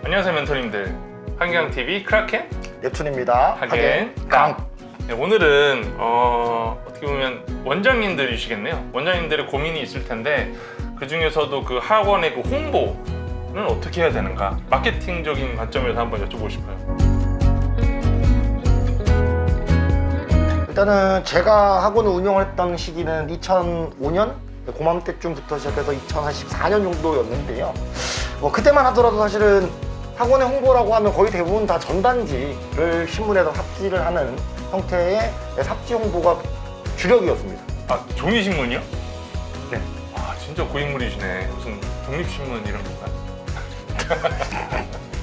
안녕하세요 멘토님들, 한경TV 크라켄 넵툰입니다. 하겐강. 네, 오늘은 어떻게 보면 원장님들이시겠네요. 원장님들의 고민이 있을 텐데 그 중에서도 그 학원의 그 홍보는 어떻게 해야 되는가, 마케팅적인 관점에서 한번 여쭤보고 싶어요. 일단은 제가 학원을 운영을 했던 시기는 2005년 고맘때쯤부터 시작해서 2014년 정도였는데요. 그때만 하더라도 사실은 학원의 홍보라고 하면 거의 대부분 다 전단지를 신문에서 삽지를 하는 형태의 삽지 홍보가 주력이었습니다. 아, 종이신문이요? 네. 아, 진짜 고인물이시네. 무슨 독립신문 이런 건가?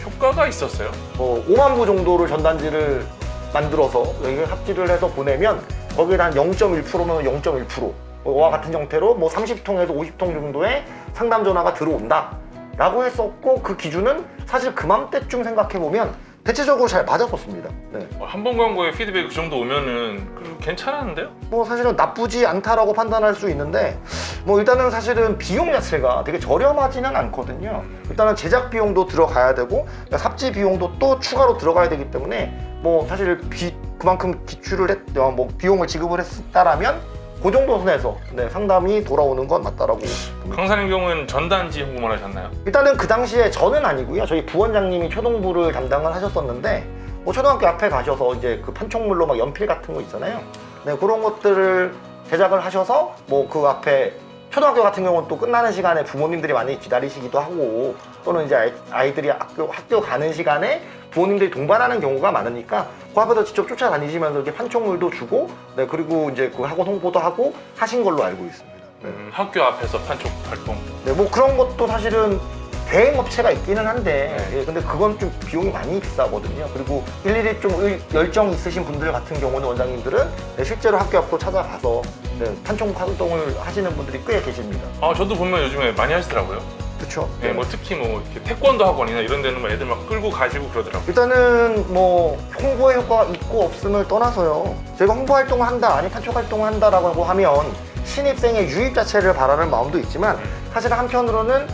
효과가 있었어요? 5만 부 정도를 전단지를 만들어서 여기 삽지를 해서 보내면 거기에 한 0.1%면 0.1%와 같은 형태로 30통에서 50통 정도의 상담 전화가 들어온다 라고 했었고, 그 기준은 사실 그맘때쯤 생각해보면 대체적으로 잘 맞았었습니다. 네. 한 번 광고에 피드백 그 정도 오면은 괜찮았는데요? 사실은 나쁘지 않다라고 판단할 수 있는데, 일단은 사실은 비용 자체가 되게 저렴하지는 않거든요. 일단은 제작 비용도 들어가야 되고 삽지 비용도 또 추가로 들어가야 되기 때문에 사실 그만큼 비용을 지급을 했다라면 그 정도 선에서 상담이 돌아오는 건 맞다라고 봅니다. 강사님 경우는 전단지 홍보만 하셨나요? 일단은 그 당시에 저는 아니고요. 저희 부원장님이 초등부를 담당을 하셨었는데, 초등학교 앞에 가셔서 이제 그 판촉물로 막 연필 같은 거 있잖아요. 네, 그런 것들을 제작을 하셔서 그 앞에 초등학교 같은 경우는 또 끝나는 시간에 부모님들이 많이 기다리시기도 하고, 또는 이제 아이들이 학교 가는 시간에 부모님들이 동반하는 경우가 많으니까 그 앞에서 직접 쫓아다니시면서 이렇게 판촉물도 주고, 그리고 이제 그 학원 홍보도 하고 하신 걸로 알고 있습니다. 학교 앞에서 판촉 활동. 그런 것도 사실은 대행 업체가 있기는 한데, 근데 그건 좀 비용이 많이 비싸거든요. 그리고 일일이 좀 열정 있으신 분들 같은 경우는 원장님들은 실제로 학교 앞으로 찾아가서 판촉 활동을 하시는 분들이 꽤 계십니다. 저도 보면 요즘에 많이 하시더라고요. 그렇죠. 특히 이렇게 태권도 학원이나 이런 데는 애들 막 끌고 가시고 그러더라고요. 일단은 홍보의 효과가 있고 없음을 떠나서요, 저희가 홍보 활동을 한다, 아니 판촉 활동을 한다라고 하면 신입생의 유입 자체를 바라는 마음도 있지만, 사실 한편으로는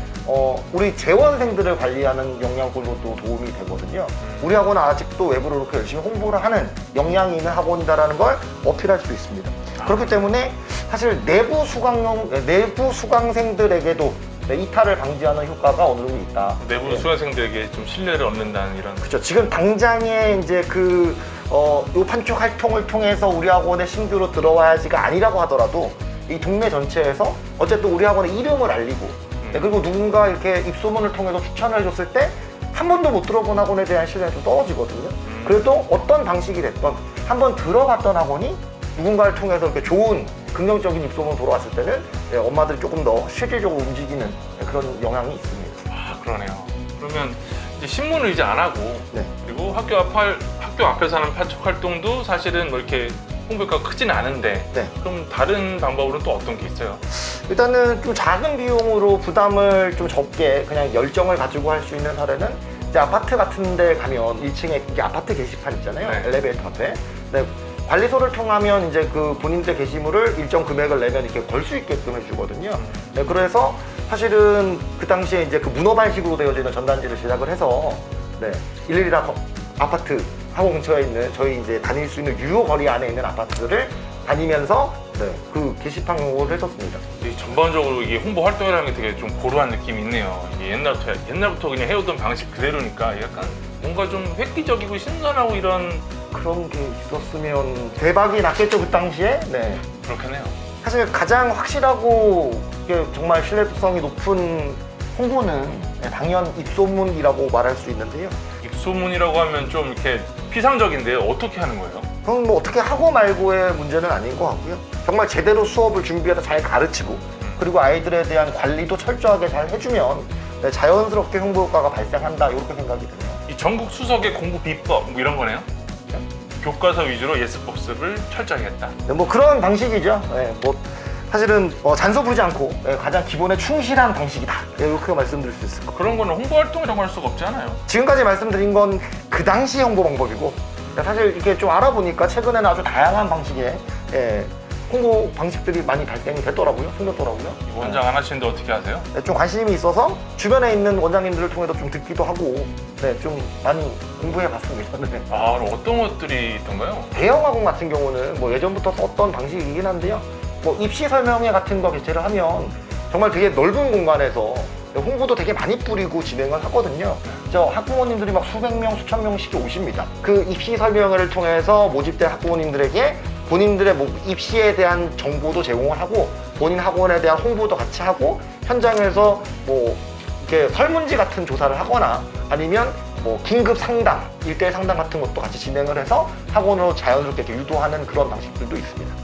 우리 재원생들을 관리하는 역량으로도 도움이 되거든요. 우리 학원은 아직도 외부로 이렇게 열심히 홍보를 하는 역량이 있는 학원이다라는 걸 어필할 수 있습니다. 그렇기 때문에 사실 내부 수강생들에게도 이탈을 방지하는 효과가 어느 정도 있다. 내부 수강생들에게 좀 신뢰를 얻는다는 이런. 그렇죠. 지금 당장에 이제 요 판촉 활동을 통해서 우리 학원에 신규로 들어와야지가 아니라고 하더라도 이 동네 전체에서 어쨌든 우리 학원의 이름을 알리고, 그리고 누군가 이렇게 입소문을 통해서 추천을 해줬을 때 한 번도 못 들어본 학원에 대한 신뢰가 좀 떨어지거든요. 그래도 어떤 방식이 됐던 한번 들어봤던 학원이 누군가를 통해서 이렇게 좋은 긍정적인 입소문 돌아왔을 때는 엄마들이 조금 더 실질적으로 움직이는 그런 영향이 있습니다. 그러네요. 그러면 이제 신문을 이제 안 하고, 그리고 학교 앞에서 하는 판촉 활동도 사실은 이렇게 홍보가 크진 않은데, 그럼 다른 방법으로는 또 어떤 게 있어요? 일단은 좀 작은 비용으로 부담을 좀 적게 그냥 열정을 가지고 할 수 있는 사례는, 이제 아파트 같은 데 가면 1층에 이게 아파트 게시판 있잖아요. 엘리베이터 앞에. 관리소를 통하면 이제 그 본인들 게시물을 일정 금액을 내면 이렇게 걸 수 있게끔 해주거든요. 그래서 사실은 그 당시에 이제 그 문어발식으로 되어져 있는 전단지를 제작을 해서 일일이 다 아파트 학원 근처에 있는 저희 이제 다닐 수 있는 유효 거리 안에 있는 아파트들을 다니면서 그 게시판 홍보를 했었습니다. 전반적으로 이게 홍보 활동이라는 게 되게 좀 고루한 느낌이 있네요. 이게 옛날부터 그냥 해오던 방식 그대로니까 약간 뭔가 좀 획기적이고 신선하고 이런 그런 게 있었으면 대박이 났겠죠, 그 당시에. 그렇겠네요. 사실 가장 확실하고 이게 정말 신뢰성이 높은 홍보는 당연 입소문이라고 말할 수 있는데요. 입소문이라고 하면 좀 이렇게 피상적인데요. 어떻게 하는 거예요? 그건 어떻게 하고 말고의 문제는 아닌 것 같고요. 정말 제대로 수업을 준비해서 잘 가르치고, 그리고 아이들에 대한 관리도 철저하게 잘 해주면 자연스럽게 홍보 효과가 발생한다, 이렇게 생각이 드네요. 이 전국 수석의 공부 비법 이런 거네요? 교과서 위주로 예습 복습을 철저히 했다. 그런 방식이죠. 사실은 잔소 부르지 않고 가장 기본에 충실한 방식이다, 이렇게 말씀드릴 수 있을 것 같아요. 그런 거는 홍보 활동이라고 할 수가 없잖아요. 지금까지 말씀드린 건 그 당시 홍보 방법이고, 사실 이렇게 좀 알아보니까 최근에는 아주 다양한 방식의 홍보 방식들이 많이 발생이 됐더라고요. 생겼더라고요. 원장 안 하시는데 어떻게 하세요? 네, 좀 관심이 있어서 주변에 있는 원장님들을 통해서 좀 듣기도 하고 네, 좀 많이 공부해봤습니다. 네. 아, 그럼 어떤 것들이 있던가요? 대형 학원 같은 경우는 뭐 예전부터 썼던 방식이긴 한데요. 뭐 입시 설명회 같은 거 개최를 하면 정말 되게 넓은 공간에서 홍보도 되게 많이 뿌리고 진행을 하거든요. 저 학부모님들이 막 수백 명, 수천 명씩 오십니다. 그 입시 설명회를 통해서 모집된 학부모님들에게 본인들의 뭐 입시에 대한 정보도 제공을 하고 본인 학원에 대한 홍보도 같이 하고 현장에서 뭐 이렇게 설문지 같은 조사를 하거나 아니면 뭐 긴급 상담, 1대1 상담 같은 것도 같이 진행을 해서 학원으로 자연스럽게 이렇게 유도하는 그런 방식들도 있습니다.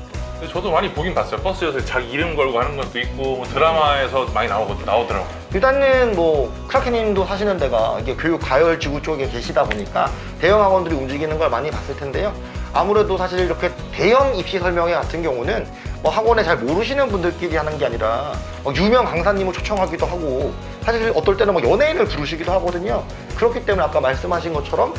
근데 저도 많이 보긴 봤어요. 버스에서 자기 이름 걸고 하는 것도 있고 뭐 드라마에서 많이 나오더라고요. 일단은 뭐 크라켄님도 사시는 데가 이게 교육 과열 지구 쪽에 계시다 보니까 대형 학원들이 움직이는 걸 많이 봤을 텐데요. 아무래도 사실 이렇게 대형 입시 설명회 같은 경우는 뭐 학원에 잘 모르시는 분들끼리 하는 게 아니라 유명 강사님을 초청하기도 하고 사실 어떨 때는 뭐 연예인을 부르시기도 하거든요. 그렇기 때문에 아까 말씀하신 것처럼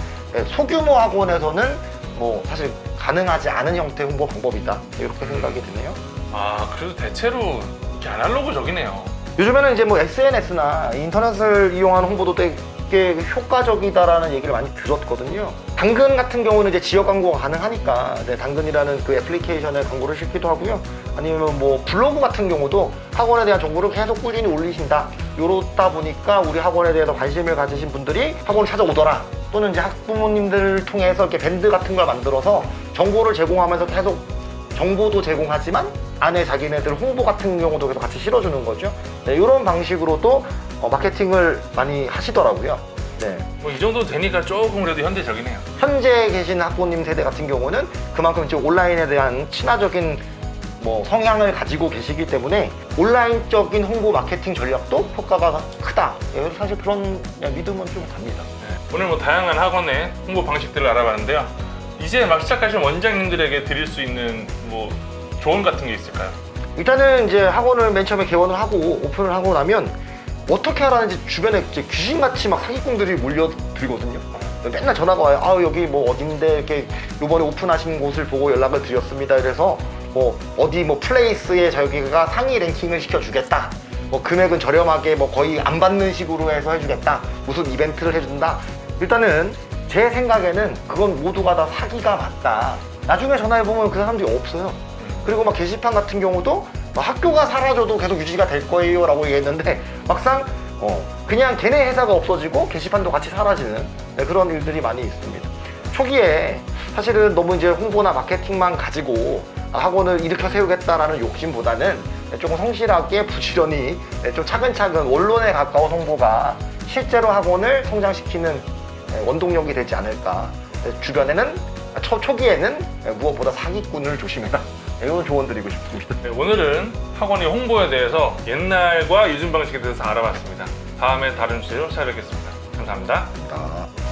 소규모 학원에서는 뭐 사실 가능하지 않은 형태의 홍보 방법이다 이렇게 생각이 드네요. 아, 그래도 대체로 이렇게 아날로그적이네요. 요즘에는 이제 뭐 SNS나 인터넷을 이용한 홍보도 되게 효과적이다라는 얘기를 많이 들었거든요. 당근 같은 경우는 이제 지역 광고가 가능하니까 당근이라는 그 애플리케이션에 광고를 싣기도 하고요. 아니면 뭐 블로그 같은 경우도 학원에 대한 정보를 계속 꾸준히 올리신다. 이렇다 보니까 우리 학원에 대해서 관심을 가지신 분들이 학원을 찾아오더라. 또는 이제 학부모님들을 통해서 이렇게 밴드 같은 걸 만들어서 정보를 제공하면서 계속 정보도 제공하지만 안에 자기네들 홍보 같은 경우도 계속 같이 실어주는 거죠. 네, 이런 방식으로도 마케팅을 많이 하시더라고요. 네. 뭐 이 정도 되니까 조금 그래도 현대적이네요. 현재 계신 학부모님 세대 같은 경우는 그만큼 이제 온라인에 대한 친화적인 뭐 성향을 가지고 계시기 때문에 온라인적인 홍보 마케팅 전략도 효과가 크다. 네, 사실 그런 믿음은 좀 갑니다. 네, 오늘 뭐 다양한 학원의 홍보 방식들을 알아봤는데요. 이제 막 시작하신 원장님들에게 드릴 수 있는 뭐 조언 같은 게 있을까요? 일단은 이제 학원을 맨 처음에 개원을 하고 오픈을 하고 나면 어떻게 하라는지 주변에 이제 귀신같이 막 사기꾼들이 몰려들거든요. 맨날 전화가 와요. 아, 여기 뭐 어딘데 이렇게 요번에 오픈하신 곳을 보고 연락을 드렸습니다. 그래서 뭐 어디 뭐 플레이스에 저기가 상위 랭킹을 시켜주겠다. 뭐 금액은 저렴하게 뭐 거의 안 받는 식으로 해서 해주겠다. 무슨 이벤트를 해준다. 일단은 제 생각에는 그건 모두가 다 사기가 맞다. 나중에 전화해보면 그 사람들이 없어요. 그리고 막 게시판 같은 경우도 학교가 사라져도 계속 유지가 될 거예요 라고 얘기했는데 막상 그냥 걔네 회사가 없어지고 게시판도 같이 사라지는 그런 일들이 많이 있습니다. 초기에 사실은 너무 이제 홍보나 마케팅만 가지고 학원을 일으켜 세우겠다라는 욕심보다는 조금 성실하게 부지런히 좀 차근차근 원론에 가까운 홍보가 실제로 학원을 성장시키는 원동력이 되지 않을까. 주변에는 초기에는 무엇보다 사기꾼을 조심해라. 이런 조언 드리고 싶습니다. 네, 오늘은 학원의 홍보에 대해서 옛날과 요즘 방식에 대해서 알아봤습니다. 다음에 다른 주제로 찾아뵙겠습니다. 감사합니다. 감사합니다.